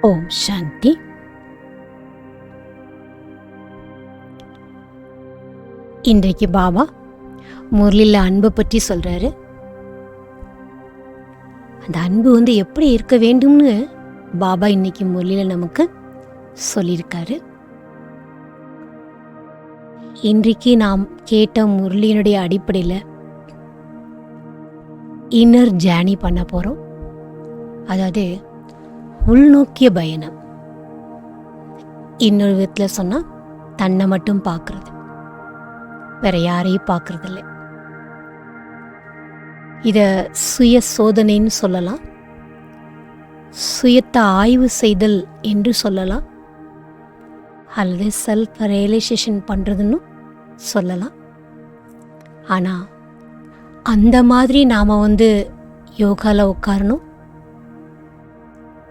ஓம் சாந்தி. இன்றைக்கு பாபா முரளியில் அன்பை பற்றி சொல்றாரு. அந்த அன்பு எப்படி இருக்க வேண்டும்னு பாபா இன்னைக்கு முரளியில் நமக்கு சொல்லியிருக்காரு. இன்றைக்கு நாம் கேட்ட முரளியினுடைய அடிப்படையில் இன்னர் ஜேர்னி பண்ண போறோம். அதாவது உள்நோக்கிய பயணம். இன்னொரு விதத்தில் சொன்னா தன்னை மட்டும் பார்க்கறது, வேற யாரையும் பார்க்கறது இல்லை. இத சுய சோதனைன்னு சொல்லலாம், சுயத்தை ஆய்வு செய்தல் என்று சொல்லலாம், அல்லது செல்ஃப் ரியலைசேஷன் பண்றதுன்னு சொல்லலாம். ஆனா அந்த மாதிரி நாம யோகால உட்காரணும்,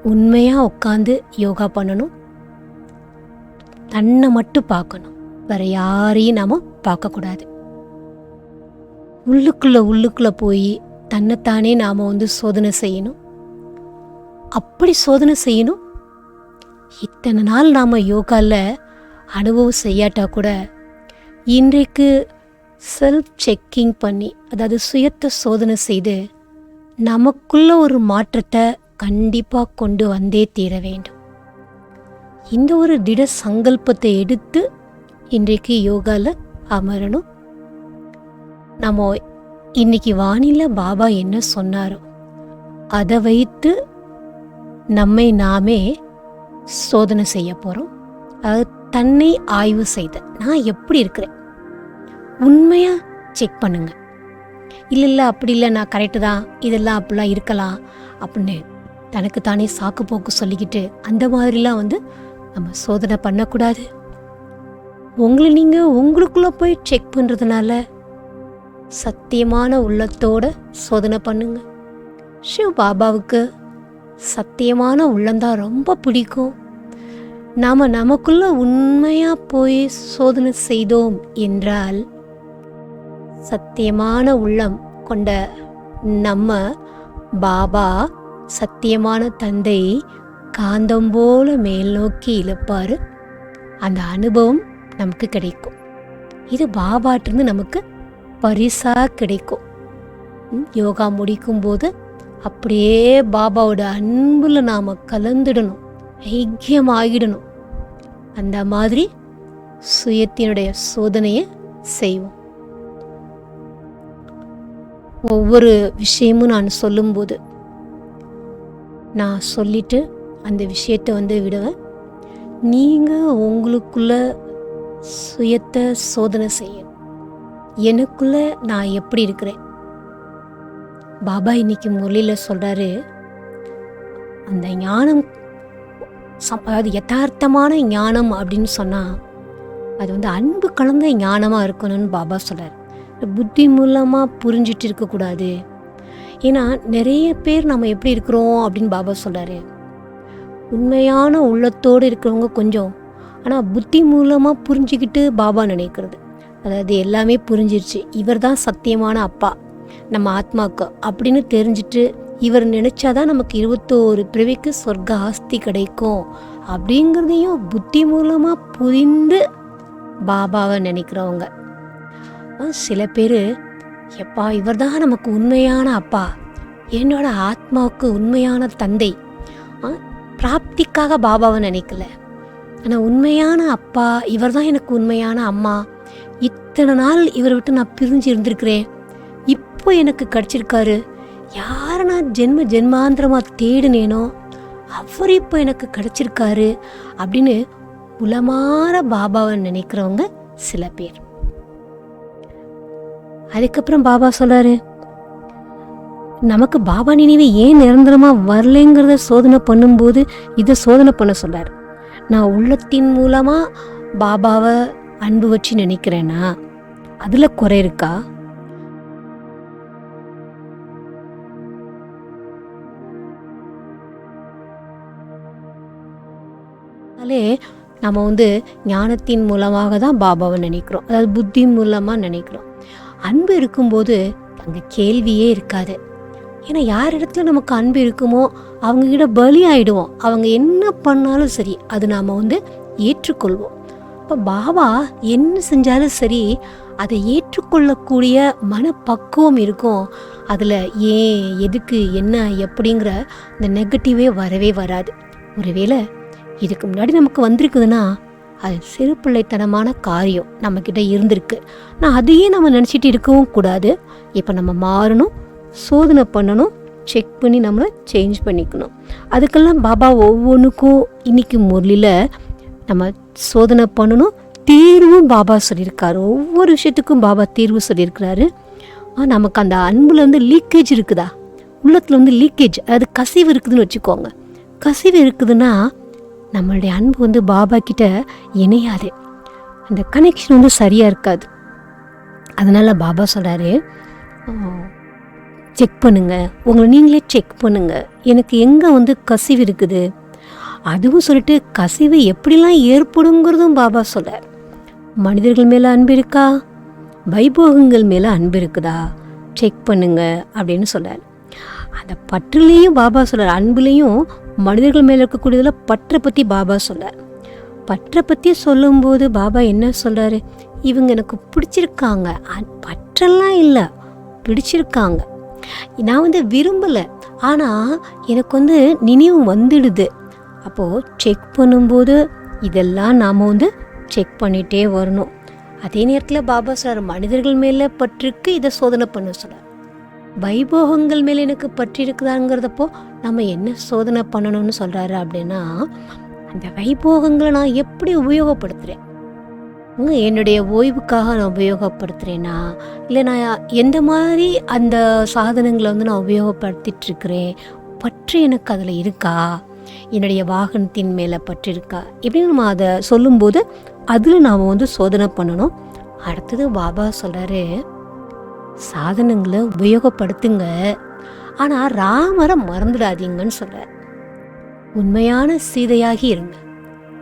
உண்மையா உட்காந்து யோகா பண்ணணும், தன்னை மட்டும் பார்க்கணும், வேற யாரையும் நாம பார்க்கக்கூடாது. உள்ளுக்குள்ள போய் தன்னைத்தானே நாம சோதனை செய்யணும். அப்படி சோதனை செய்யணும். இத்தனை நாள் நாம யோகால அனுபவம் செய்யாட்டா கூட இன்றைக்கு செல்ஃப் செக்கிங் பண்ணி, அதாவது சுயத்தை சோதனை செய்து நமக்குள்ள ஒரு மாற்றத்தை கண்டிப்பா கொண்டு வந்தே தீர வேண்டும். இந்த ஒரு திட சங்கல்பத்தை எடுத்து இன்றைக்கு யோகால அமரணும். நம்ம இன்னைக்கு வானில பாபா என்ன சொன்னாரோ அதை வைத்து நம்மை நாமே சோதனை செய்ய போறோம். அதாவது தன்னை ஆய்வு செய்த நான் எப்படி இருக்கிறேன் உண்மையா செக் பண்ணுங்க. இல்லை அப்படி இல்லை, நான் கரெக்டு தான், இதெல்லாம் அப்படிலாம் இருக்கலாம் அப்படின்னு தனக்கு தானே சாக்கு போக்கு சொல்லிக்கிட்டு அந்த மாதிரிலாம் நம்ம சோதனை பண்ணக்கூடாது. உங்களை நீங்க உங்களுக்குள்ள போய் செக் பண்றதுனால சத்தியமான உள்ளத்தோட சோதனை பண்ணுங்க. சிவ பாபாவுக்கு சத்தியமான உள்ளம்தான் ரொம்ப பிடிக்கும். நாம நமக்குள்ள உண்மையா போய் சோதனை செய்தோம் என்றால் சத்தியமான உள்ளம் கொண்ட நம்ம பாபா, சத்தியமான தந்தை காந்தம் போல மேல் நோக்கி இழுப்பாரு. அந்த அனுபவம் நமக்கு கிடைக்கும். இது பாபாட்டிருந்து நமக்கு பரிசா கிடைக்கும். யோகா முடிக்கும் போது அப்படியே பாபாவோட அன்புல நாம கலந்துடணும், ஐக்கியம் ஆகிடணும். அந்த மாதிரி சுயத்தினுடைய சோதனையை செய்வோம். ஒவ்வொரு விஷயமும் நான் சொல்லும்போது நான் சொல்லிட்டு அந்த விஷயத்தை விடுவேன். நீங்க உங்களுக்குள்ள சுயத்தை சோதனை செய்யணும். எனக்குள்ள நான் எப்படி இருக்கிறேன். பாபா இன்னைக்கு முரளியில சொல்றாரு, அந்த ஞானம், அதாவது யதார்த்தமான ஞானம் அப்படின்னு சொன்னா அது அன்பு கலந்த ஞானமா இருக்கணும்னு பாபா சொல்றாரு. புத்தி மூலமா புரிஞ்சிட்டு இருக்கக்கூடாது. ஏன்னா நிறைய பேர் நம்ம எப்படி இருக்கிறோம் அப்படின்னு பாபா சொல்றாரு. உண்மையான உள்ளத்தோடு இருக்கிறவங்க கொஞ்சம், ஆனா புத்தி மூலமா புரிஞ்சுக்கிட்டு பாபா நினைக்கிறது, அதாவது எல்லாமே புரிஞ்சிருச்சு, இவர் தான் சத்தியமான அப்பா நம்ம ஆத்மாக்கு அப்படின்னு தெரிஞ்சிட்டு இவர் நினைச்சாதான் நமக்கு 21 பிறவிக்கு சொர்க்க ஆஸ்தி கிடைக்கும் அப்படிங்கிறதையும் புத்தி மூலமா புரிந்து பாபாவை நினைக்கிறவங்க. சில பேர், எப்பா இவர் தான் நமக்கு உண்மையான அப்பா, என்னோட ஆத்மாவுக்கு உண்மையான தந்தை, பிராப்திக்காக பாபாவை நினைக்கல, ஆனால் உண்மையான அப்பா இவர் தான் எனக்கு உண்மையான அம்மா, இத்தனை நாள் இவரை விட்டு நான் பிரிஞ்சு இருந்திருக்கிறேன், இப்போ எனக்கு கிடைச்சிருக்காரு, யாரை நான் ஜென்மாந்திரமா தேடினேனோ அவர் இப்போ எனக்கு கிடைச்சிருக்காரு அப்படின்னு உலமாற பாபாவை நினைக்கிறவங்க சில பேர். அதுக்கப்புறம் பாபா சொல்றாரு, நமக்கு பாபா நினைவு ஏன் நிரந்தரமா வரலைங்கிறத சோதனை பண்ணும்போது இதை சோதனை பண்ண சொல்றாரு. நான் உள்ளத்தின் மூலமா பாபாவை அன்பு வச்சு நினைக்கிறேன்னா அதுல குறை இருக்கா? நம்ம ஞானத்தின் மூலமாக தான் பாபாவை நினைக்கிறோம், அதாவது புத்தி மூலமா நினைக்கிறோம். அன்பு இருக்கும்போது அங்க கேள்வியே இருக்காது. ஏன்னா யார் இடத்துல நமக்கு அன்பு இருக்குமோ அவங்கக்கிட்ட பலி ஆயிடுவோம். அவங்க என்ன பண்ணாலும் சரி அது நாம் வந்து ஏற்றுக்கொள்வோம். இப்போ பாபா என்ன செஞ்சாலும் சரி அதை ஏற்றுக்கொள்ளக்கூடிய மனப்பக்குவம் இருக்கும். அதில் ஏன், எதுக்கு, என்ன, எப்படிங்கிற இந்த நெகட்டிவே வரவே வராது. ஒருவேளை இதுக்கு முன்னாடி நமக்கு வந்திருக்குதுன்னா அது சிறு பிள்ளைத்தனமான காரியம் நம்மக்கிட்ட இருந்திருக்கு. நான் அதையே நம்ம நினச்சிட்டு இருக்கவும் கூடாது. இப்போ நம்ம மாறணும், சோதனை பண்ணணும், செக் பண்ணி நம்மளை சேஞ்ச் பண்ணிக்கணும். அதுக்கெல்லாம் பாபா ஒவ்வொன்றுக்கும் இன்னைக்கு முரளியில் நம்ம சோதனை பண்ணணும். தீர்வும் பாபா சொல்லியிருக்காரு. ஒவ்வொரு விஷயத்துக்கும் பாபா தீர்வு சொல்லியிருக்கிறாரு. நமக்கு அந்த அன்புல வந்து லீக்கேஜ் இருக்குதா, உள்ளத்தில் வந்து லீக்கேஜ், அதாவது கசிவு இருக்குதுன்னு வச்சுக்கோங்க. கசிவு இருக்குதுன்னா நம்மளுடைய அன்பு வந்து பாபா கிட்ட இணையாது, அந்த கனெக்ஷன் வந்து சரியாக இருக்காது. அதனால பாபா சொல்கிறாரு, செக் பண்ணுங்க, உங்களை நீங்களே செக் பண்ணுங்க, எனக்கு எங்கே வந்து கசிவு இருக்குது. அதுவும் சொல்லிட்டு கசிவு எப்படிலாம் ஏற்படுங்கிறதும் பாபா சொல்கிறார். மனிதர்கள் மேலே அன்பு இருக்கா, வைபோகங்கள் மேலே அன்பு இருக்குதா, செக் பண்ணுங்க அப்படின்னு சொல்கிறார். அந்த பற்றுலேயும் பாபா சொல்கிறார், அன்புலேயும் மனிதர்கள் மேலே இருக்கக்கூடியதில் பற்றை பற்றி பாபா சொல்கிறார். பற்றை பற்றி சொல்லும்போது பாபா என்ன சொல்கிறாரு, இவங்க எனக்கு பிடிச்சிருக்காங்க, பற்றெல்லாம் இல்லை, பிடிச்சிருக்காங்க. நான் வந்து விரும்பலை, ஆனால் எனக்கு வந்து நினைவு வந்துடுது. அப்போது செக் பண்ணும்போது இதெல்லாம் நாம் வந்து செக் பண்ணிகிட்டே வரணும். அதே நேரத்தில் பாபா சொல்கிறார், மனிதர்கள் மேலே பற்றுக்கு இதை சோதனை பண்ண சொல்கிறார். வைபோகங்கள் மேலே எனக்கு பற்றி இருக்குதாங்கிறதப்போ நம்ம என்ன சோதனை பண்ணணும்னு சொல்கிறாரு அப்படின்னா, அந்த வைபோகங்களை நான் எப்படி உபயோகப்படுத்துகிறேன், என்னுடைய ஓய்வுக்காக நான் உபயோகப்படுத்துகிறேன்னா, இல்லை நான் எந்த மாதிரி அந்த சாதனங்களை வந்து நான் உபயோகப்படுத்திட்டு இருக்கிறேன், பற்று எனக்கு அதில் இருக்கா, என்னுடைய வாகனத்தின் மேலே பற்று இருக்கா, இப்படின்னு நம்ம அதை சொல்லும்போது அதில் நாம் வந்து சோதனை பண்ணணும். அடுத்தது பாபா சொல்கிறாரு, சாதனங்களை உபயோகப்படுத்துங்க, ஆனால் ராமரை மறந்துடாதீங்கன்னு சொல்கிறார். உண்மையான சீதையாகி இருங்க.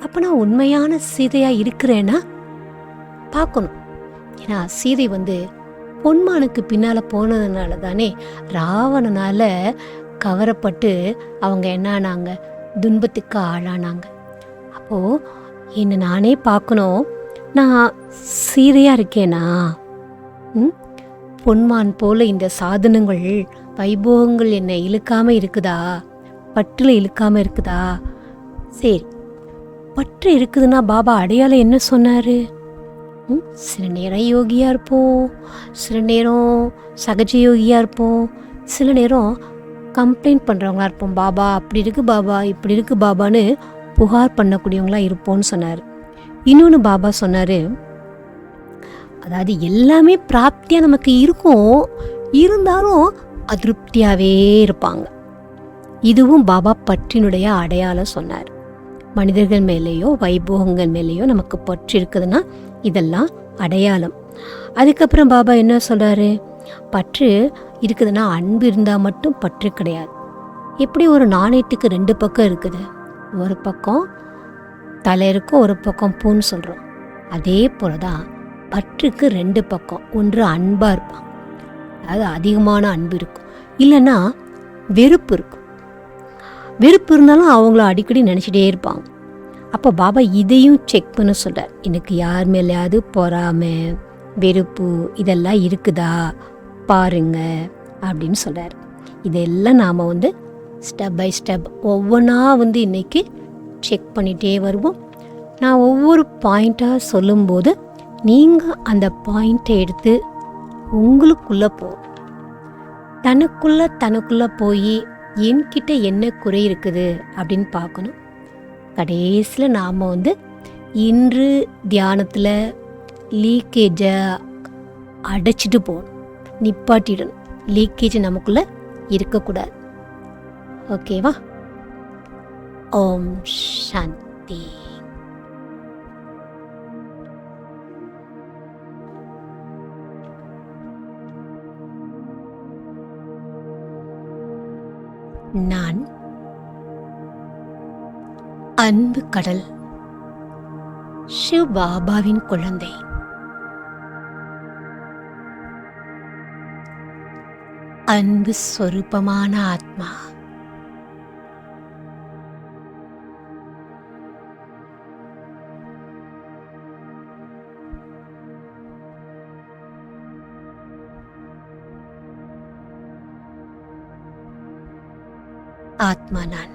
அப்போ நான் உண்மையான சீதையாக இருக்கிறேன்னா பார்க்கணும். ஏன்னா சீதை வந்து பொன்மானுக்கு பின்னால் போனதுனால தானே ராவணனால் கவரப்பட்டு அவங்க என்ன ஆனாங்க, துன்பத்துக்கு ஆளானாங்க. அப்போது என்னை நானே பார்க்கணும், நான் சீதையாக இருக்கேனா, பொன்மான் போல இந்த சாதனங்கள் வைபோகங்கள் என்னை இழுக்காமல் இருக்குதா, பற்றில் இழுக்காமல் இருக்குதா. சரி, பற்று இருக்குதுன்னா பாபா அடையாளம் என்ன சொன்னார், சில நேரம் யோகியாக இருப்போம், சில நேரம் சகஜ யோகியாக இருப்போம், சில நேரம் கம்ப்ளைண்ட் பண்ணுறவங்களா இருப்போம். பாபா அப்படி இருக்குது, பாபா இப்படி இருக்குது பாபான்னு புகார் பண்ணக்கூடியவங்களா இருப்போம்னு சொன்னார். இன்னொன்று பாபா சொன்னார், அதாவது எல்லாமே பிராப்தியாக நமக்கு இருக்கும், இருந்தாலும் அதிருப்தியாகவே இருப்பாங்க. இதுவும் பாபா பற்றினுடைய அடையாளம் சொன்னார். மனிதர்கள் மேலேயோ வைபோகங்கள் மேலேயோ நமக்கு பற்று இருக்குதுன்னா இதெல்லாம் அடையாளம். அதுக்கப்புறம் பாபா என்ன சொல்கிறாரு, பற்று இருக்குதுன்னா அன்பு இருந்தால் மட்டும் பற்று கிடையாது. எப்படி ஒரு நாணயத்துக்கு 2 பக்கம் இருக்குது, ஒரு பக்கம் தலை இருக்கும், ஒரு பக்கம் பூன்னு சொல்கிறோம். அதே போல தான் பற்றுக்கு 2 பக்கம். ஒன்று அன்பாக இருப்பாங்க, அதாவது அதிகமான அன்பு இருக்கும், இல்லைன்னா வெறுப்பு இருக்கும். வெறுப்பு இருந்தாலும் அவங்கள அடிக்கடி நினச்சிட்டே இருப்பாங்க. அப்போ பாபா இதையும் செக் பண்ண சொல்கிறார். எனக்கு யார் மேலேயாவது பொறாமை, வெறுப்பு இதெல்லாம் இருக்குதா பாருங்க அப்படின்னு சொல்கிறார். இதெல்லாம் நாம் வந்து ஸ்டெப் பை ஸ்டெப் ஒவ்வொன்றா வந்து இன்றைக்கி செக் பண்ணிகிட்டே வருவோம். நான் ஒவ்வொரு பாயிண்ட்டாக சொல்லும்போது நீங்கள் அந்த பாயிண்ட்டை எடுத்து உங்களுக்குள்ளே தனக்குள்ளே போய் என்கிட்ட என்ன குறை இருக்குது அப்படின்னு பார்க்கணும். கடைசியில் நாம் வந்து இன்று தியானத்தில் லீக்கேஜை அடைச்சிட்டு போகணும், நிப்பாட்டிடணும். லீக்கேஜ் நமக்குள்ளே இருக்கக்கூடாது. ஓகேவா? ஓம் சாந்தி. நான் அன்பு கடல், சிவ பாபாவின் குழந்தை. அன்பு ஸ்வரூபமான ஆத்மா. ஆத்மா நான்.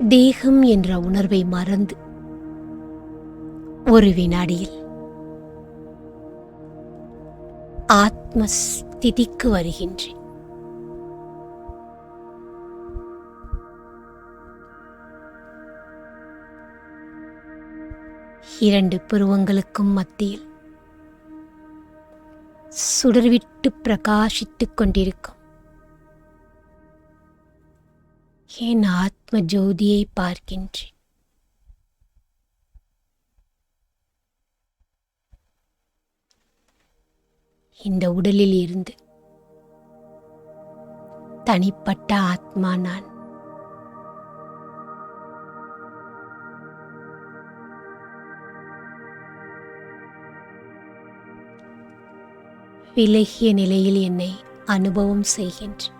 தேகம் என்ற உணர்வை மறந்து ஒரு வினாடியில் ஆத்ம ஸ்திதிக்கு வருகின்றேன். இரண்டு புருவங்களுக்கும் மத்தியில் சுடர்விட்டு பிரகாசித்துக் கொண்டிருக்கும் என் ஆத்ம ஜோதியை பார்க்கின்றேன். இந்த உடலில் இருந்து தனிப்பட்ட ஆத்மா நான். விலகிய நிலையில் என்னை அனுபவம் செய்கின்றேன்.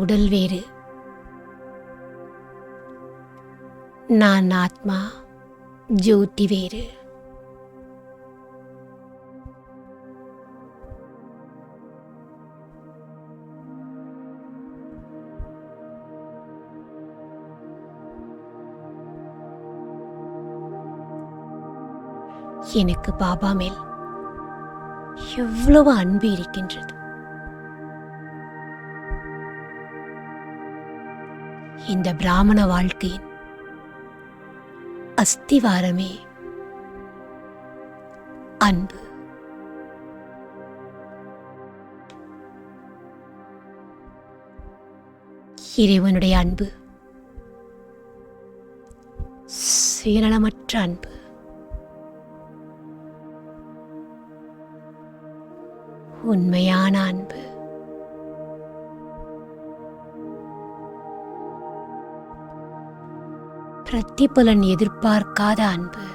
உடல் வேறு, நான் ஆத்மா ஜோதி வேறு. எனக்கு பாபா மேல் எவ்வளவு அன்பு இருக்கின்றது. இந்த பிராமண வாழ்க்கையின் அஸ்திவாரமே அன்பு. இறைவனுடைய அன்பு சுயநலமற்ற அன்பு. உண்மையான அன்பு. பிரதிபலன் எதிர்பார்க்காத அன்பு.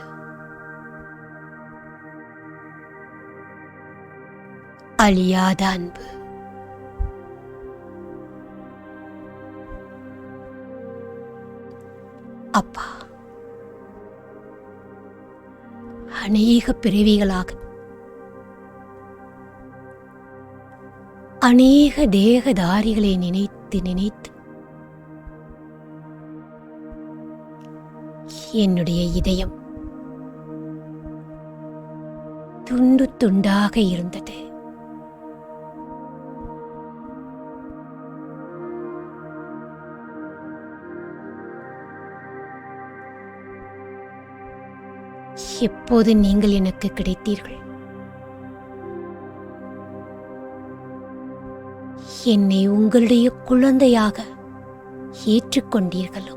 அழியாத அன்பு. அப்பா, அநேக பிறவிகளாக அநேக தேகதாரிகளை நினைத்து நினைத்து என்னுடைய இதயம் துண்டு துண்டாக இருந்தது. எப்போது நீங்கள் எனக்கு கிடைத்தீர்கள், என்னை உங்களுடைய குழந்தையாக ஏற்றுக்கொண்டீர்களோ,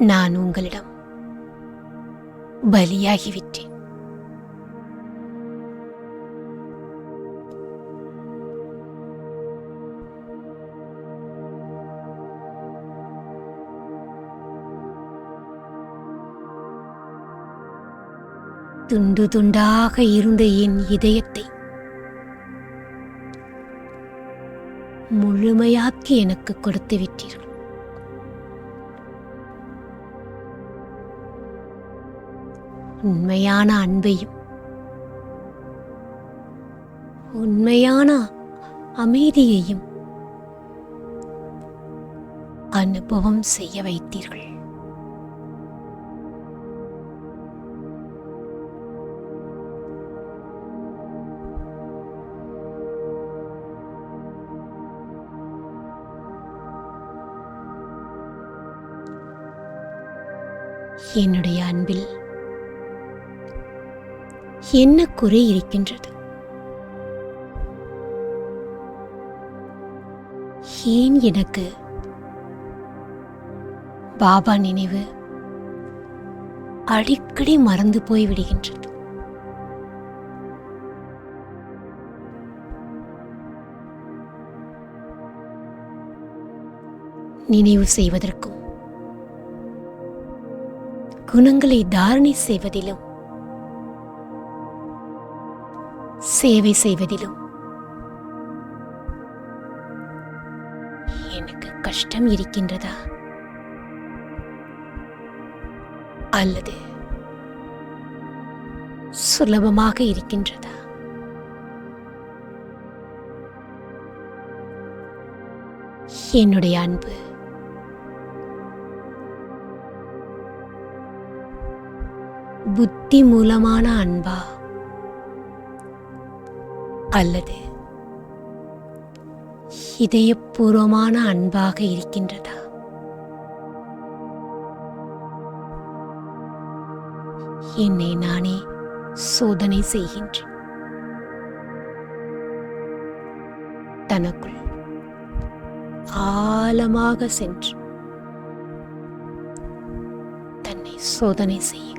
நான் உங்களிடம் பலியாகிவிட்டேன். துண்டு துண்டாக இருந்த என் இதயத்தை முழுமையாக்கி எனக்கு கொடுத்து விட்டீர்கள். உண்மையான அன்பையும் உண்மையான அமைதியையும் அனுபவம் செய்ய வைத்தீர்கள். என்னுடைய அன்பில் என்ன குறை இருக்கின்றது? ஏன் எனக்கு பாபா நினைவு அடிக்கடி மறந்து போய் விடுகின்றது? நினைவு செய்வதற்கும் குணங்களை தாரணை செய்வதிலும் சேவை செய்வதிலும் எனக்கு கஷ்டம் இருக்கின்றதா அல்லது சுலபமாக இருக்கின்றதா? என்னுடைய அன்பு புத்தி மூலமான அன்பா அல்லது இதயபூர்வமான அன்பாக இருக்கின்றதா? என்னை நானே சோதனை செய்கின்றேன். தனக்குள் ஆழமாக சென்று தன்னை சோதனை செய்யுங்கள்.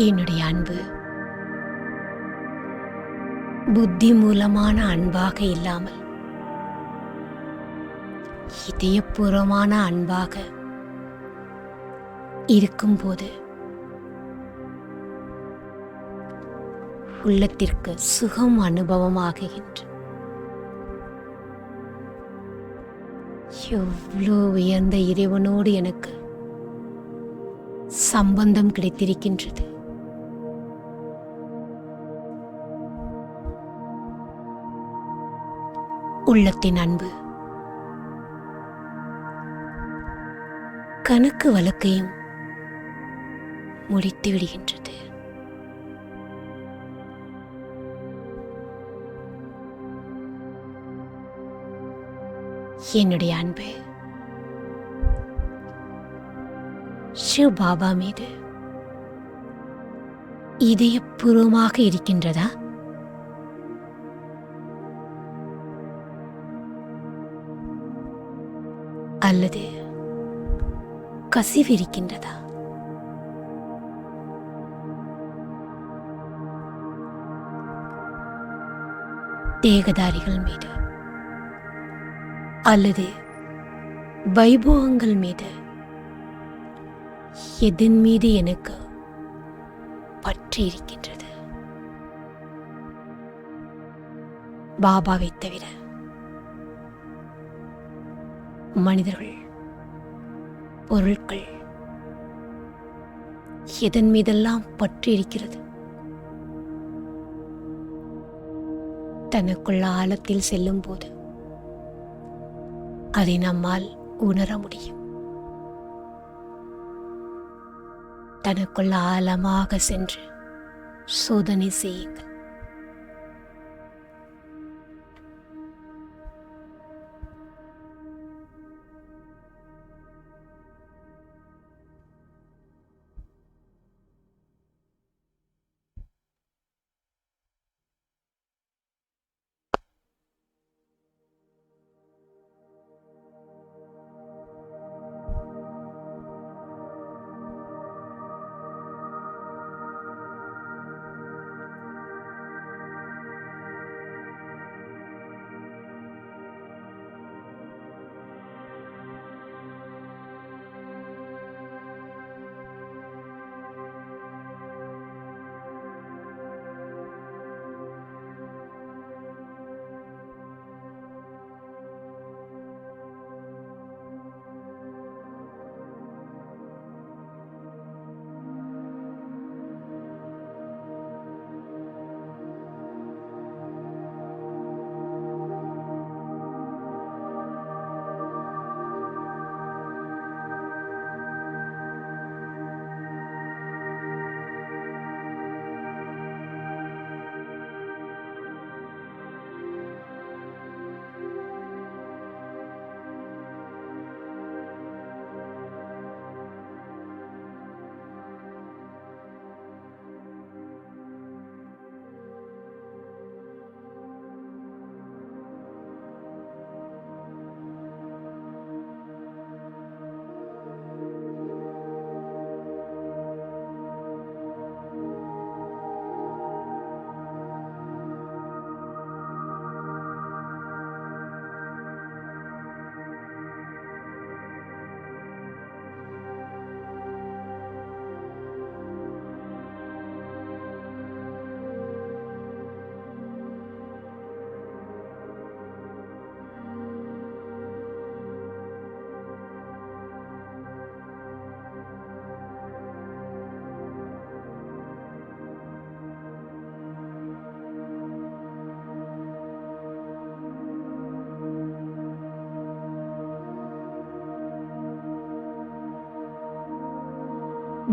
என்னுடைய அன்பு புத்தி மூலமான அன்பாக இல்லாமல் இதயபூர்வமான அன்பாக இருக்கும்போது உள்ளத்திற்கு சுகம் அனுபவமாகுகின்ற எவ்வளோ உயர்ந்த இறைவனோடு எனக்கு சம்பந்தம் கிடைத்திருக்கின்றது. உள்ளத்தின் அன்பு கணக்கு வழக்கையும் முடித்து விடுகின்றது. என்னுடைய அன்பு சிவ பாபா மீது இதயபூர்வமாக இருக்கின்றதா? அல்லது கசிவு இருக்கின்றதா? தேகதாரிகள் மீது அல்லது வைபவங்கள் மீது எதன் மீது எனக்கு பற்றி இருக்கின்றது? பாபாவை தவிர மனிதர்கள், பொருட்கள் எதன் மீதெல்லாம் பற்றி இருக்கிறது? தனக்குள்ள ஆழத்தில் செல்லும் போது அதை நம்மால் உணர முடியும். தனக்குள்ள ஆழமாக சென்று சோதனை செய்யுங்கள்.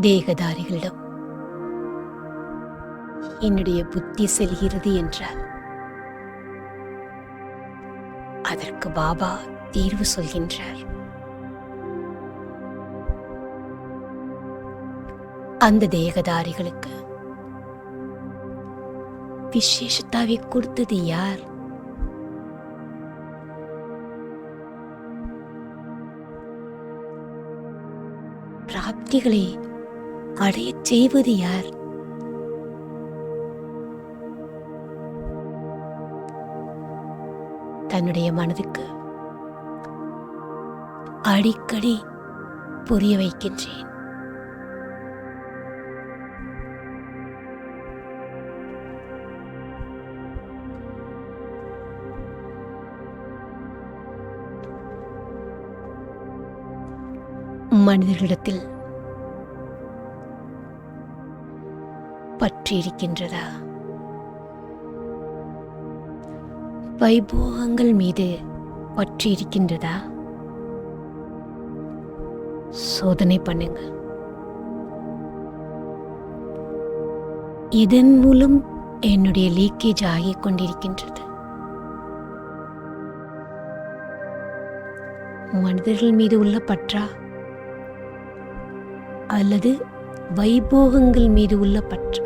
தேகதாரிகளிடம் என்னுடைய புத்தி செல்கிறது என்றால் அதற்கு பாபா தீர்வு சொல்கின்றார். அந்த தேகதாரிகளுக்கு விசேஷத்தாவை கொடுத்தது யார்? பிராப்திகளை அடையச் செய்வது யார்? தன்னுடைய மனதுக்கு அடிக்கடி புரிய வைக்கின்றேன். மனிதர்களிடத்தில் பற்றி இருக்கின்றதா? வைபோகங்கள் மீது பற்றி இருக்கின்றதா? சோதனை பண்ணுங்க. இதன் மூலம் என்னுடைய லீக்கேஜ் ஆகிக் கொண்டிருக்கின்றது. மனிதர்கள் மீது உள்ள பற்றா அல்லது வைபோகங்கள் மீது உள்ள பற்றா?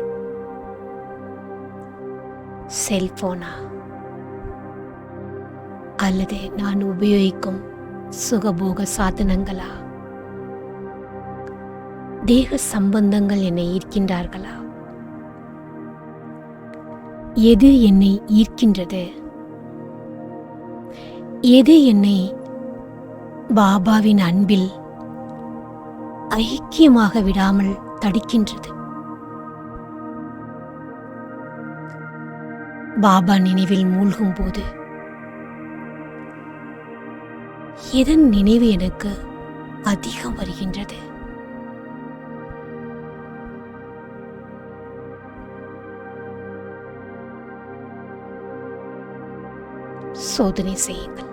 செல்போனா அல்லது நான் உபயோகிக்கும் சுகபோக சாதனங்களா? தேக சம்பந்தங்கள் என்னை ஈர்க்கின்றார்களா? எது என்னை ஈர்க்கின்றது? எது என்னை பாபாவின் அன்பில் ஐக்கியமாக விடாமல் தடுக்கின்றது? பாபா நினைவில் மூழ்கும் போது எதன் நினைவு எனக்கு அதிகம் வருகின்றது? சோதனை செய்யுங்கள்.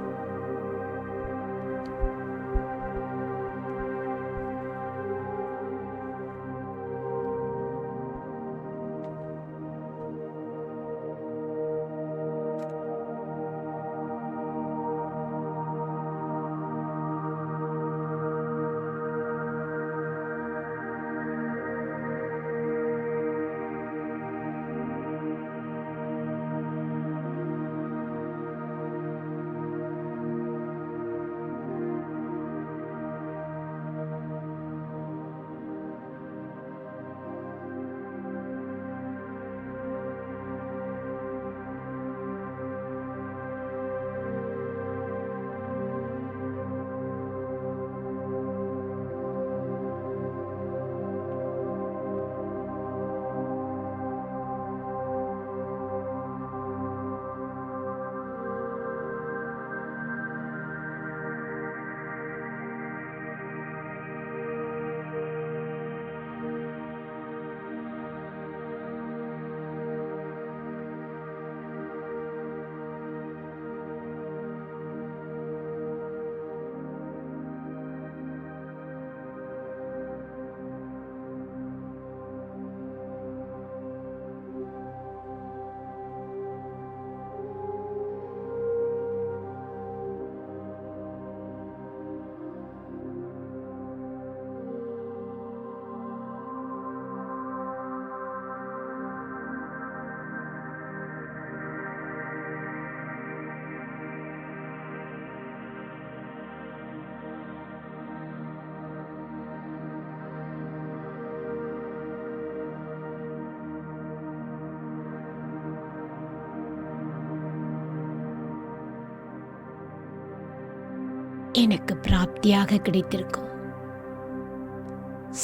எனக்கு பிராப்தியாக கிடைத்திருக்கும்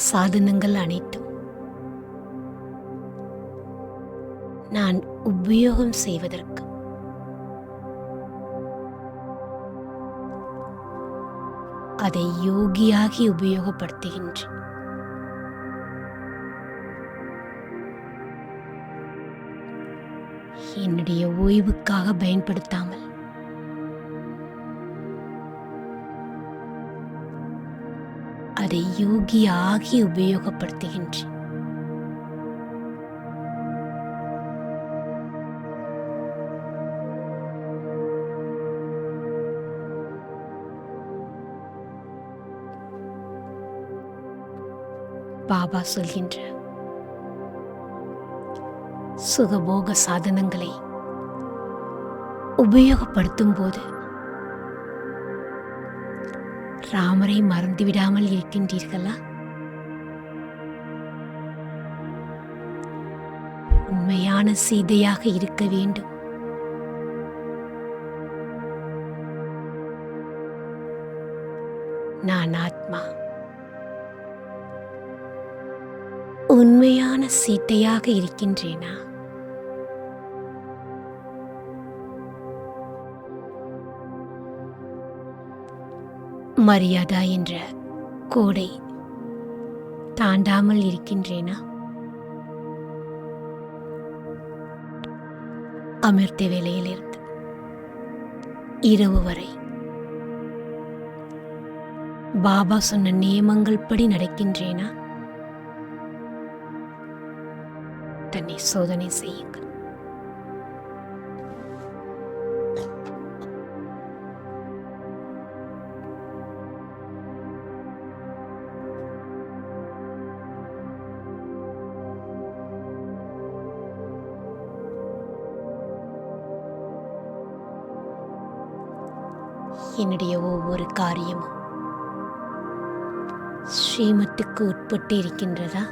சாதனங்கள் அனைத்தும் நான் உபயோகம் செய்வதற்கு அதை யோகியாகி உபயோகப்படுத்துகின்றேன். என்னுடைய ஓய்வுக்காக பயன்படுத்தாமல் அதை யோகியாகி உபயோகப்படுத்துகின்றேன். பாபா சொல்கின்ற சுகபோக சாதனங்களை உபயோகப்படுத்தும் போது ராமரை மறந்துவிடாமல் இருக்கின்றீர்களா? உண்மையான சீதையாக இருக்க வேண்டும். நான் ஆத்மா உண்மையான சீதையாக இருக்கின்றேனா? மரியாதா என்ற கோடை தாண்டாமல் இருக்கின்றேனா? அமிர்த வேளையிலிருந்து இரவு வரை பாபா சொன்ன நியமங்கள் படி நடக்கின்றேனா? தன்னை சோதனை செய்யுங்கள். என்னுடைய ஒவ்வொரு காரியமும் ஸ்ரீமத்துக்கு உட்பட்டு இருக்கின்றதா?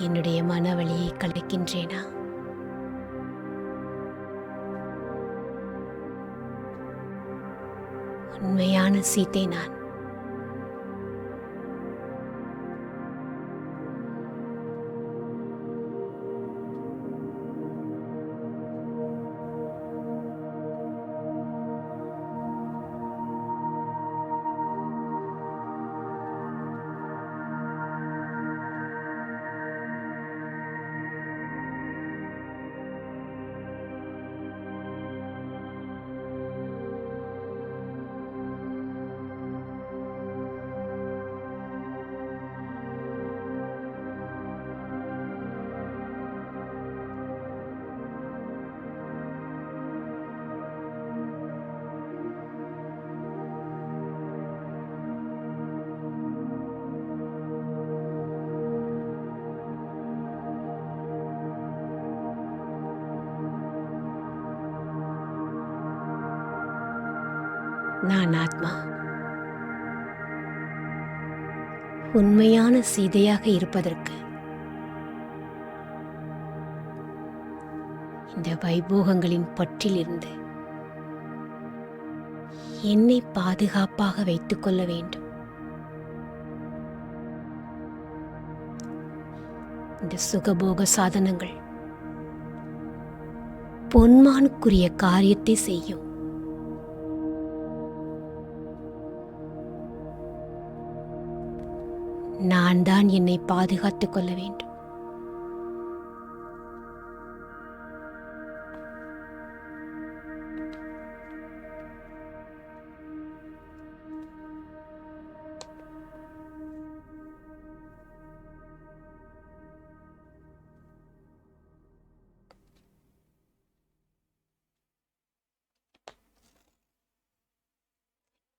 என்னுடைய மனவழியை கலக்கின்றேனா? உண்மையான சீத்தை நான். நான் ஆத்மா. உண்மையான சீதையாக இருப்பதற்கு இந்த வைபோகங்களின் பற்றிலிருந்து என்னை பாதுகாப்பாக வைத்துக் கொள்ள வேண்டும். இந்த சுகபோக சாதனங்கள் பொன்மானுக்குரிய காரியத்தை செய்யும். நான் தான் என்னை பாதுகாத்துக் கொள்ள வேண்டும்.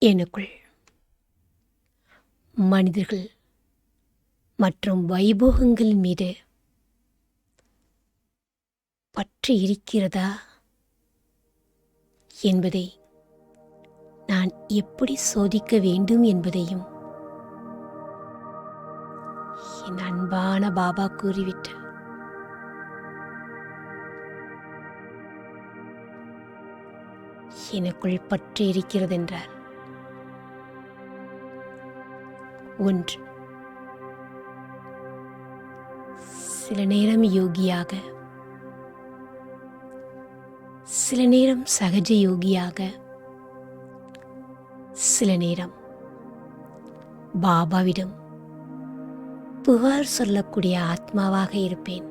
எனக்குள் மனிதர்கள் மற்றும் வைபோகங்கள் மீது பற்று இருக்கிறதா என்பதை நான் எப்படி சோதிக்க வேண்டும் என்பதையும் என் அன்பான பாபா கூறிவிட்டார். எனக்குள் பற்று இருக்கிறதென்றால் ஒன்று, சில நேரம் யோகியாக, சில நேரம் சகஜ யோகியாக, சில நேரம் பாபாவிடம் புகார் சொல்லக்கூடிய ஆத்மாவாக இருப்பேன்.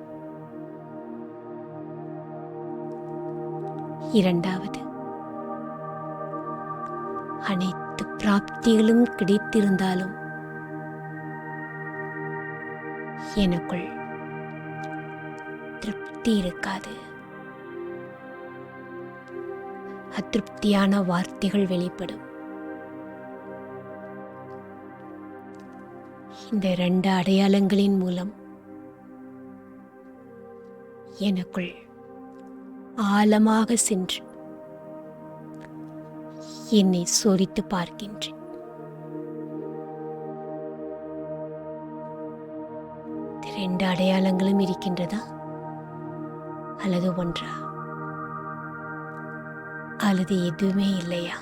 இரண்டாவது, அனைத்து பிராப்திகளும் கிடைத்திருந்தாலும் எனக்குள் திருப்தி இருக்காது. அதிருப்தியான வார்த்தைகள் வெளிப்படும். இந்த 2 அடையாளங்களின் மூலம் எனக்குள் ஆழமாக சென்று என்னை சோதித்து பார்க்கின்றேன். இந்த 2 அடையாளங்களும் இருக்கின்றதா அல்லது ஒன்றா அல்லது எதுவுமே இல்லையா?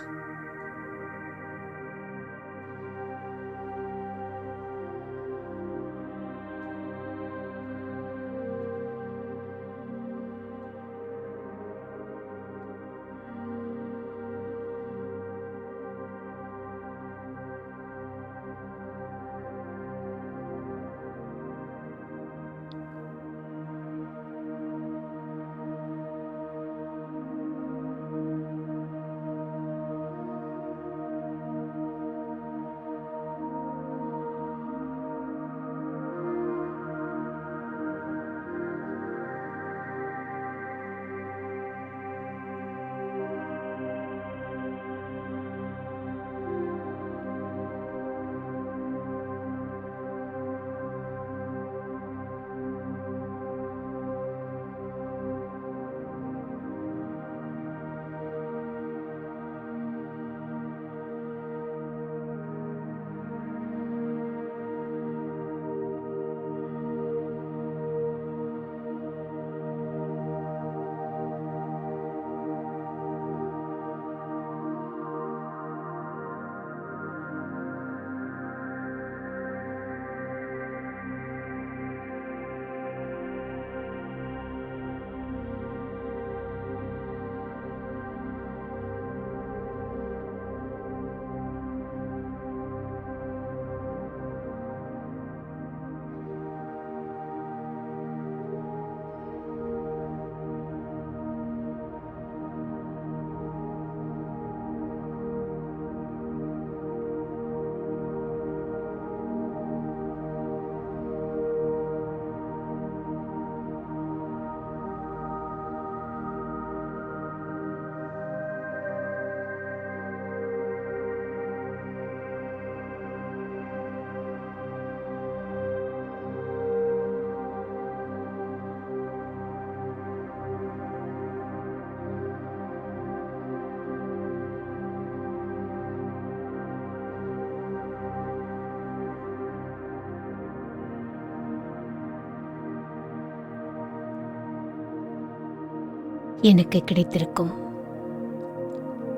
எனக்கு கிடைத்திருக்கும்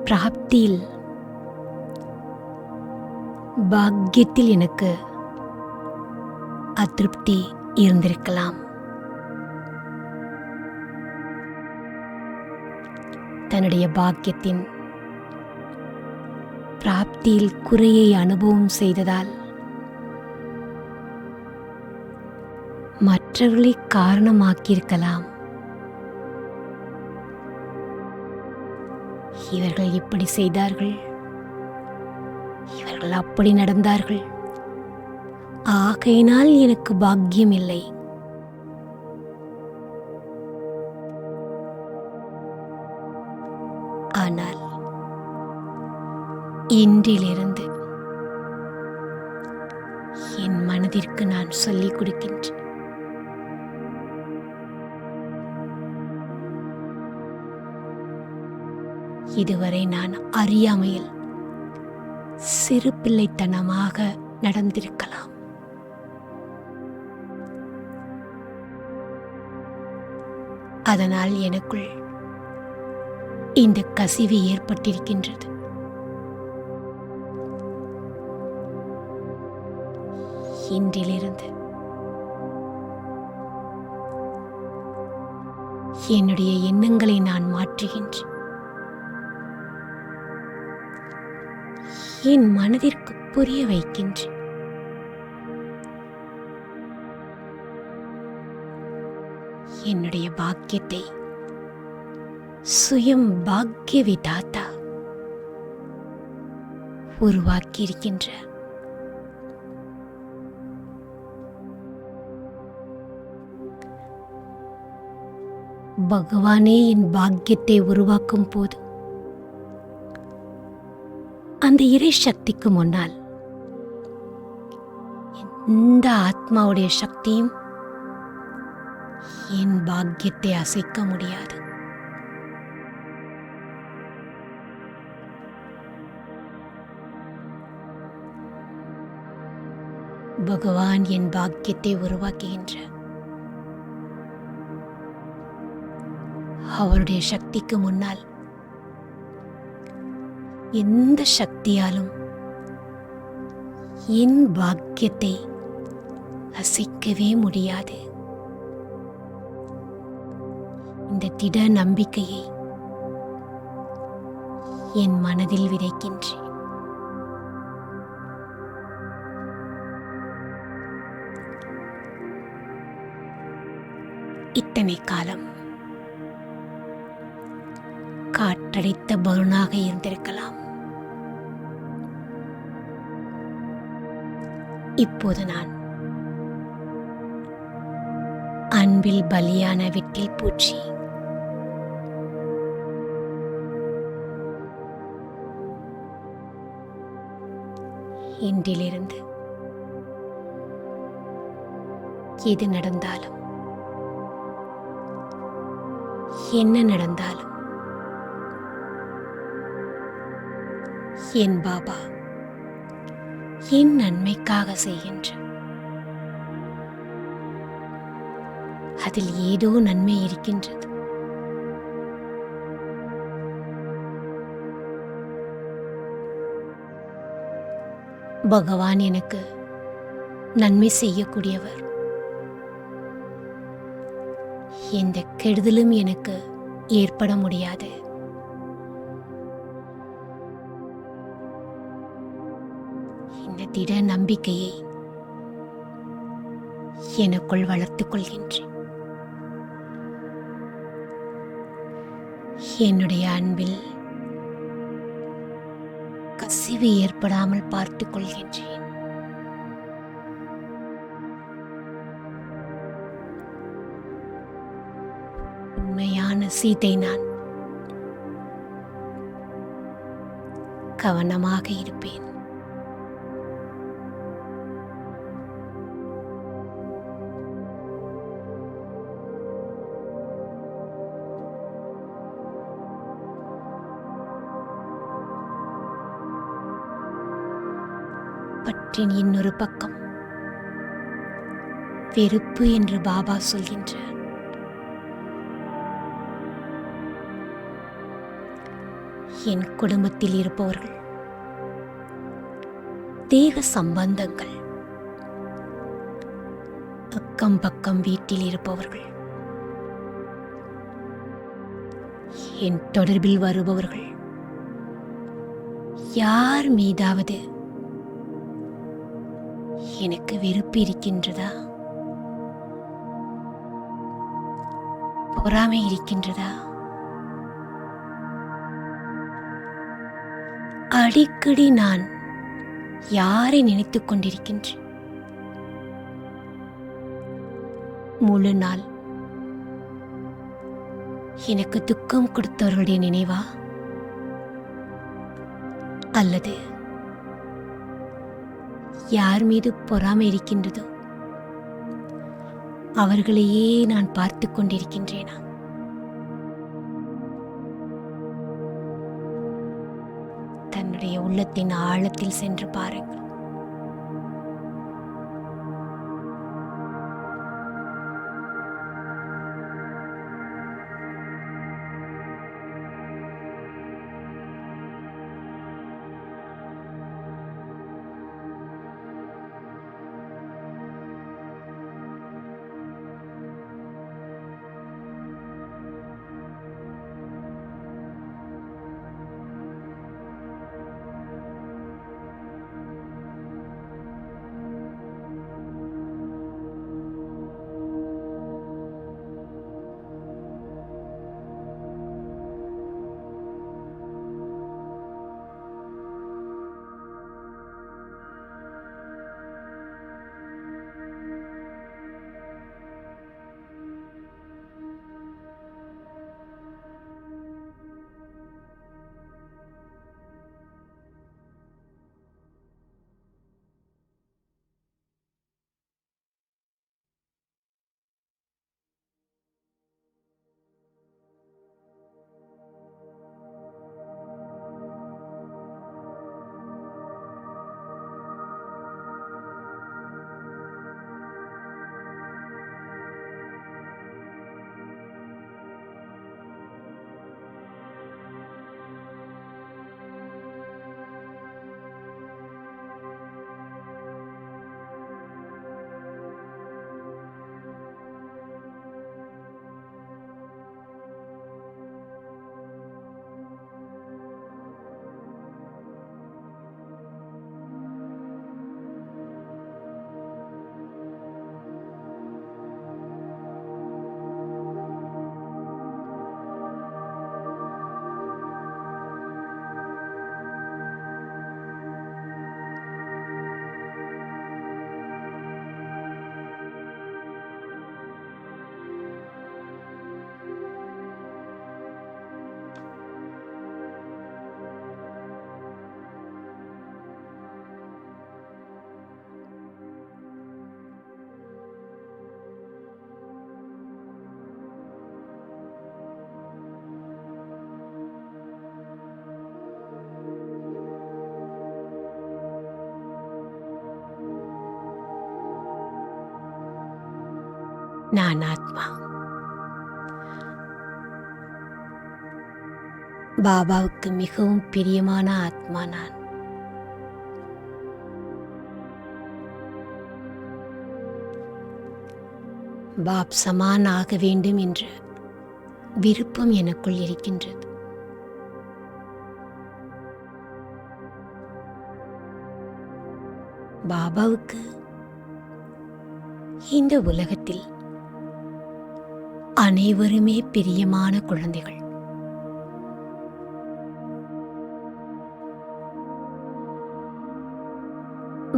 பிராப்தியில், பாக்கியத்தில் எனக்கு அதிருப்தி இருந்திருக்கலாம். தன்னுடைய பாக்கியத்தின் பிராப்தியில் குறையை அனுபவம் செய்ததால் மற்றவர்களை காரணமாக்கியிருக்கலாம். இவர்கள் இப்படி செய்தார்கள், இவர்கள் அப்படி நடந்தார்கள், ஆகையினால் எனக்கு பாக்கியம் இல்லை. ஆனால் இன்றிலிருந்து என் மனதிற்கு நான் சொல்லிக் கொடுக்கின்றேன், இதுவரை நான் அறியாமையில் சிறு பிள்ளைத்தனமாக நடந்திருக்கலாம். அதனால் எனக்குள் இந்த கசிவு ஏற்பட்டிருக்கின்றது. இன்றிலிருந்து என்னுடைய எண்ணங்களை நான் மாற்றுகின்றேன். என் மனதிற்கு புரிய வைக்கின்றேன், என்னுடைய பாக்கியத்தை சுயம் பாக்கிய விதாத்தா உருவாக்கியிருக்கின்ற பகவானே என் பாக்கியத்தை உருவாக்கும் போது அந்த இறை சக்திக்கு முன்னால் எந்த ஆத்மாவுடைய சக்தியும் என் பாக்கியத்தை அசைக்க முடியாது. பகவான் என் பாக்கியத்தை உருவாக்குகின்ற அவருடைய சக்திக்கு முன்னால் எந்த சக்தியாலும் என் பாக்கியத்தை அசைக்கவே முடியாது. இந்த திட நம்பிக்கையை என் மனதில் விதைக்கின்றேன். இத்தனை காலம் காற்றடைத்த பலூனாக இருந்திருக்கலாம். இப்போது நான் அன்பில் பலியான விட்டில் பூச்சி. இன்றிலிருந்து எது நடந்தாலும், என்ன நடந்தாலும் என் பாபா என் நன்மைக்காக செய்கின்ற, அதில் ஏதோ நன்மை இருக்கின்றது. பகவான் எனக்கு நன்மை செய்யக்கூடியவர். எந்த கெடுதலும் எனக்கு ஏற்பட முடியாது. இந்த திட நம்பிக்கையை எனக்குள் வளர்த்துக் கொள்கின்றேன். என்னுடைய அன்பில் கசிவு ஏற்படாமல் பார்த்துக் கொள்கின்றேன். உண்மையான சீதை நான். கவனமாக இருப்பேன். பற்றின் இன்னொரு பக்கம் வெறுப்பு என்று பாபா சொல்கின்றார். என் குடும்பத்தில் இருப்பவர்கள், தேக சம்பந்தங்கள், அக்கம் பக்கம் வீட்டில் இருப்பவர்கள், என் தொடர்பில் வருபவர்கள் யார் மீதாவது எனக்கு வெறுப்பு இருக்கின்றதா, பொறாமை இருக்கின்றதா? அடிக்கடி நான் யாரை நினைத்துக் கொண்டிருக்கின்றேன்? முழு நாள் எனக்கு துக்கம் கொடுத்தவர்களுடைய நினைவா, அல்லது யார் மீது பொறாமை இருக்கின்றதோ அவர்களையே நான் பார்த்து கொண்டிருக்கின்றேனா? தன்னுடைய உள்ளத்தின் ஆழத்தில் சென்று பாருங்கள். நான் ஆத்மா. பாபாவுக்கு மிகவும் பிரியமான ஆத்மா நான். பாப் சமான் ஆக வேண்டும் என்ற விருப்பம் எனக்குள் இருக்கின்றது. பாபாவுக்கு இந்த உலகத்தில் அனைவருமே பிரியமான குழந்தைகள்.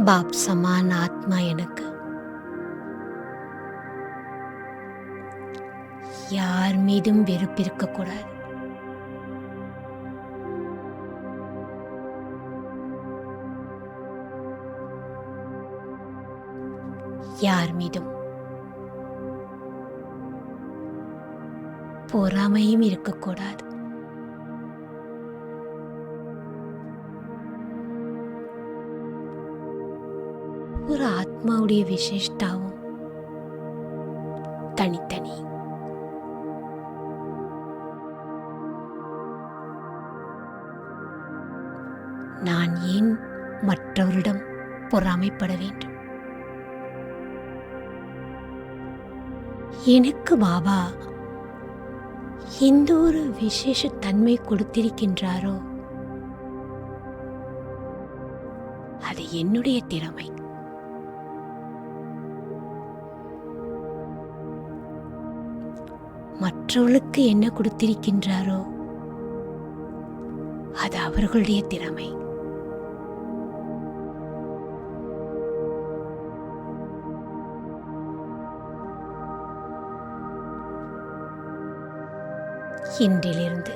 பாப் சமான் ஆத்மா எனக்கு. யார் மீதும் வெறுப்பிருக்கக்கூடாது. யார் மீதும் பொறாமையும் இருக்கக்கூடாது. ஒரு ஆத்மாவுடைய விசேஷ்டாவும் தனித்தனி. நான் ஏன் மற்றவரிடம் பொறாமைப்பட வேண்டும்? எனக்கு பாபா எந்த ஒரு விசேஷ தன்மை கொடுத்திருக்கின்றாரோ அது என்னுடைய திறமை. மற்றவர்களுக்கு என்ன கொடுத்திருக்கின்றாரோ அது அவர்களுடைய திறமை. இன்றிலிருந்து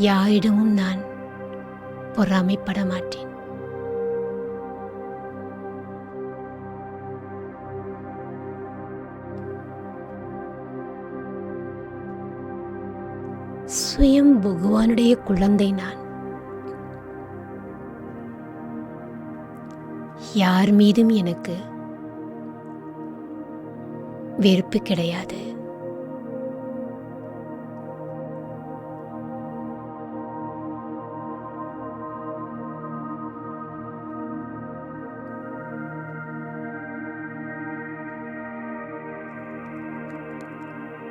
யாரிடமும் நான் பொறாமைப்பட மாட்டேன். சுயம் பகவானுடைய குழந்தை நான். யார் மீதும் எனக்கு வெறுப்பு கிடையாது.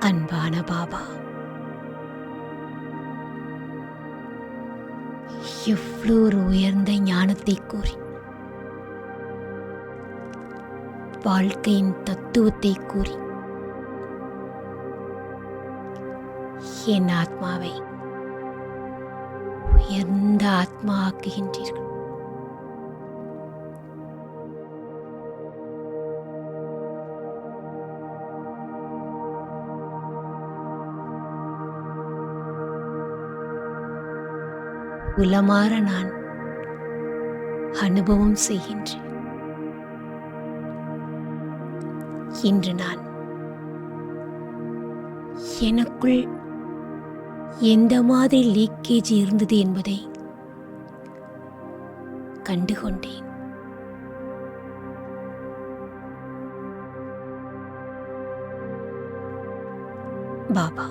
அன்பான பாபா, எவ்வளோ ஒரு உயர்ந்த ஞானத்தை கூறி வாழ்க்கையின் தத்துவத்தை கூறி என் ஆத்மாவை உயர்ந்த ஆத்மா ஆக்குகின்றீர்கள். உளமாற நான் அனுபவம் செய்கின்றேன். இன்று நான் எனக்குள் எந்த மாதிரி லீக்கேஜ் இருந்தது என்பதை கண்டுகொண்டேன். பாபா,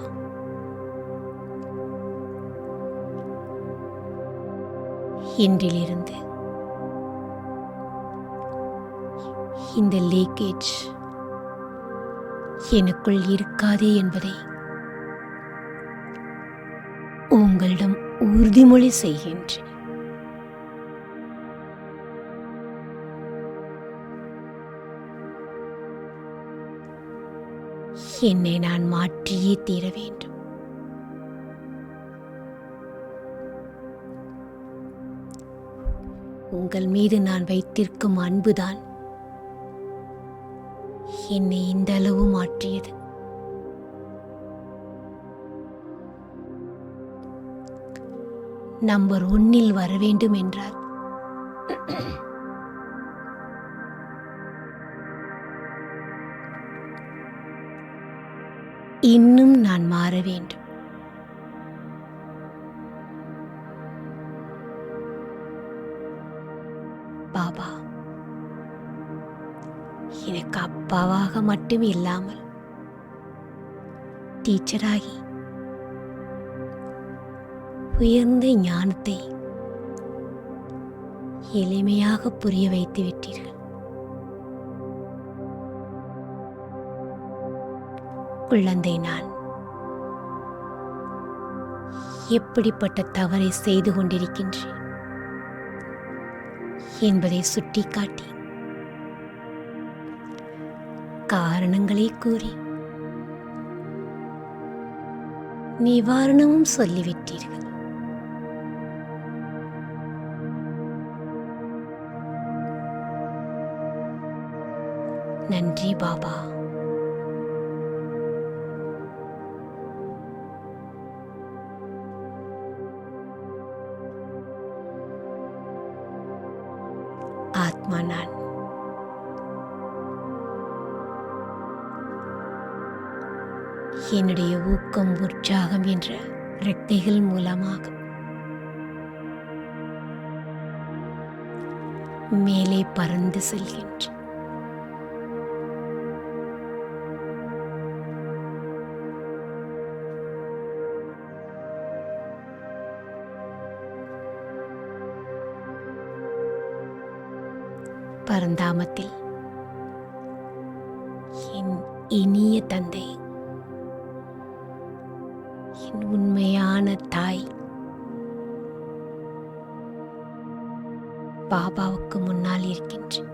இன்றிலிருந்து இந்த லீக்கேஜ் எனக்குள் இருக்காதே என்பதை உங்களிடம் உறுதிமொழி செய்கின்றேன். என்னை நான் மாற்றியே தீர வேண்டும். உங்கள் மீது நான் வைத்திருக்கும் அன்புதான் என்னை இந்த அளவு மாற்றியது. நம்பர் 1 வர வேண்டும் என்றால் இன்னும் நான் மாற வேண்டும். பாபா, எனக்கு அப்பாவாக மட்டும் இல்லாமல் டீச்சராகி உயர்ந்த ஞானத்தை எளிமையாக புரிய வைத்து விட்டீர்கள். குழந்தை நான் எப்படிப்பட்ட தவறை செய்து கொண்டிருக்கின்றேன் என்பதை சுட்டிக்காட்டி காரணங்களை கூறி நிவாரணமும் சொல்லிவிட்டீர்கள். நன்றி பாபா. ஆத்மா நான் என்னுடைய ஊக்கம் உற்சாகம் என்ற ரெக்கைகள் மூலமாக மேலே பறந்து செல்கின்றேன். பரந்தாமத்தில் என் இனிய தந்தை, என் உண்மையான தாய் பாபாவுக்கு முன்னால் இருக்கின்றேன்.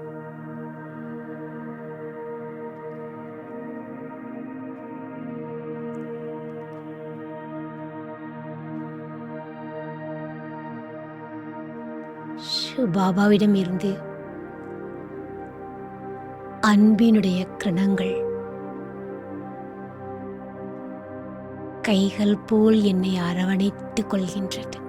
பாபாவிடம் இருந்து அன்பினுடைய கிரணங்கள் கைகள் போல் என்னை அரவணைத்துக் கொள்கின்றது.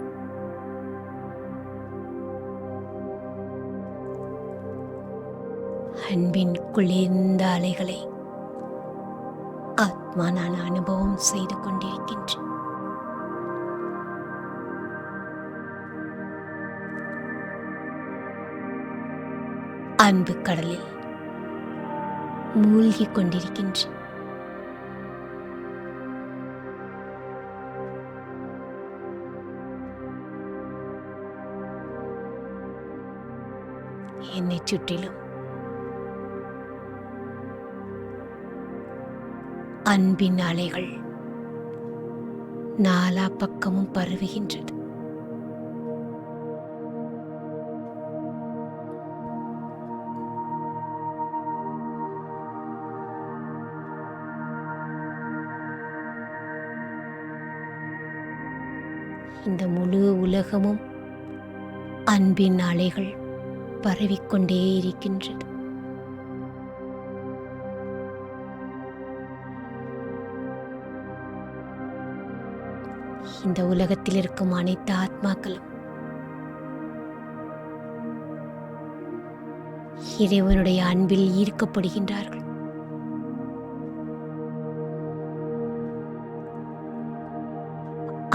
அன்பின் குளிர்ந்த அலைகளை ஆத்மா நான் அனுபவம் செய்து கொண்டிருக்கின்றேன். அன்பு கடலில் மூழ்கிக் கொண்டிருக்கின்றேன். என்னை சுற்றிலும் அன்பின் அலைகள் நாலா பக்கமும் பரவுகின்றது. இந்த முழு உலகமும் அன்பின் அலைகள் பரவிக்கொண்டே இருக்கின்றது. இந்த உலகத்தில் இருக்கும் அனைத்து ஆத்மாக்களும் இறைவனுடைய அன்பில் ஈர்க்கப்படுகின்றார்கள்.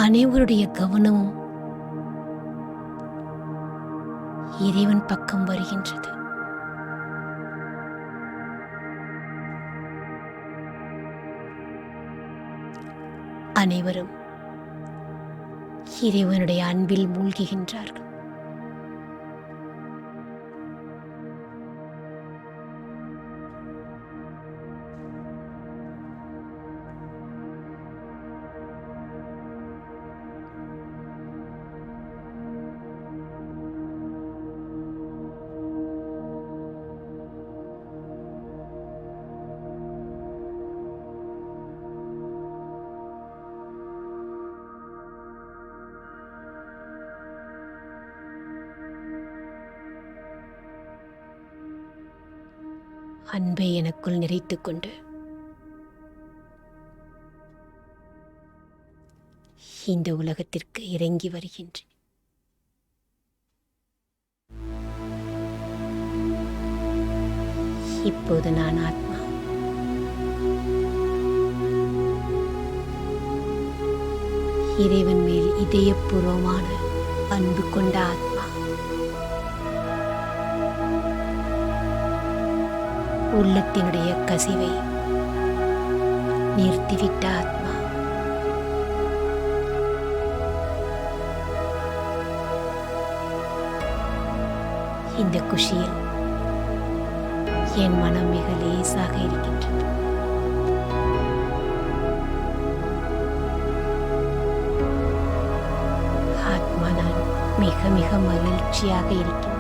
அனைவருடைய கவனமும் இறைவன் பக்கம் வருகின்றது. அனைவரும் இறைவனுடைய அன்பில் மூழ்குகின்றார்கள். அன்பை எனக்குள் நிறைத்துக் கொண்டு இந்த உலகத்திற்கு இறங்கி வருகின்றேன். இப்போது நான் ஆத்மா. இறைவன் மேல் இதயபூர்வமான அன்பு கொண்ட ஆத்மா. உள்ளத்தினுடைய கசிவை நிறுத்திவிட்ட ஆத்மா. இந்த குஷியில் என் மனம் மிக லேசாக இருக்கின்றது. ஆத்மா நான் மிக மிக மகிழ்ச்சியாக இருக்கின்றேன்.